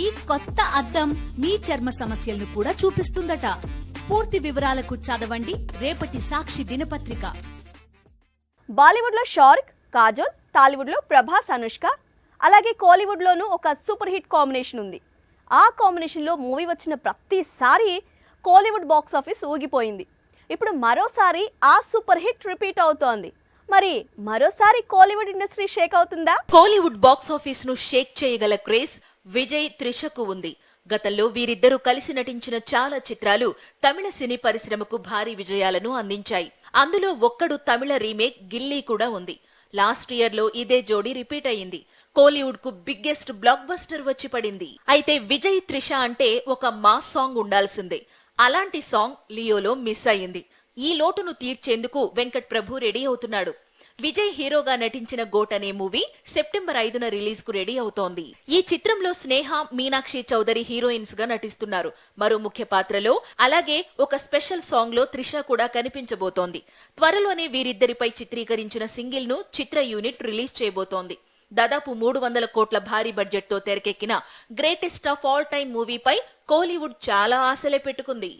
ఈ కొత్త అద్దం మీ చర్మ సమస్యలను కూడా చూపిస్తుందట. పూర్తి వివరాలకు చదవండి రేపటి సాక్షి దినపత్రిక. బాలీవుడ్ లో షారుఖ్, కాజోల్, టాలీవుడ్ లో ప్రభాస్, అనుష్క, అలాగే కోలీవుడ్ లోనూ ఒక సూపర్ హిట్ కాంబినేషన్ ఉంది. ఆ కాంబినేషన్ లో మూవీ వచ్చిన ప్రతిసారి కోలీవుడ్ బాక్స్ ఆఫీస్ ఊగిపోయింది. ఇప్పుడు మరోసారి ఆ సూపర్ హిట్ రిపీట్ అవుతోంది. మరి మరోసారి కోలీవుడ్ ఇండస్ట్రీ షేక్ అవుతుందా? కోలీవుడ్ బాక్స్ ఆఫీస్ ను షేక్ చేయగల క్రేజ్ విజయ్, త్రిషకు ఉంది. గతంలో వీరిద్దరూ కలిసి నటించిన చాలా చిత్రాలు తమిళ సినీ పరిశ్రమకు భారీ విజయాలను అందించాయి. అందులో ఒక్కడు తమిళ రీమేక్ గిల్లీ కూడా ఉంది. లాస్ట్ ఇయర్ లో ఇదే జోడీ రిపీట్ అయింది. కోలీవుడ్ కు బిగ్గెస్ట్ బ్లాక్ బస్టర్ వచ్చి పడింది. అయితే విజయ్, త్రిష అంటే ఒక మాస్ సాంగ్ ఉండాల్సిందే. అలాంటి సాంగ్ లియోలో మిస్ అయింది. ఈ లోటును తీర్చేందుకు వెంకట్ ప్రభు రెడీ అవుతున్నాడు. విజయ్ హీరోగా నటించిన గోట్ అనే మూవీ సెప్టెంబర్ 5న రిలీజ్ కు రెడీ అవుతోంది. ఈ చిత్రంలో స్నేహ, మీనాక్షి చౌదరి హీరోయిన్స్ గా నటిస్తున్నారు. మరో ముఖ్య పాత్రలో అలాగే ఒక స్పెషల్ సాంగ్ లో త్రిష కూడా కనిపించబోతోంది. త్వరలోనే వీరిద్దరిపై చిత్రీకరించిన సింగిల్ ను చిత్ర యూనిట్ రిలీజ్ చేయబోతోంది. దాదాపు 300 కోట్ల భారీ బడ్జెట్ తో తెరకెక్కిన గ్రేటెస్ట్ ఆఫ్ ఆల్ టైమ్ మూవీపై కోలీవుడ్ చాలా ఆశలే పెట్టుకుంది.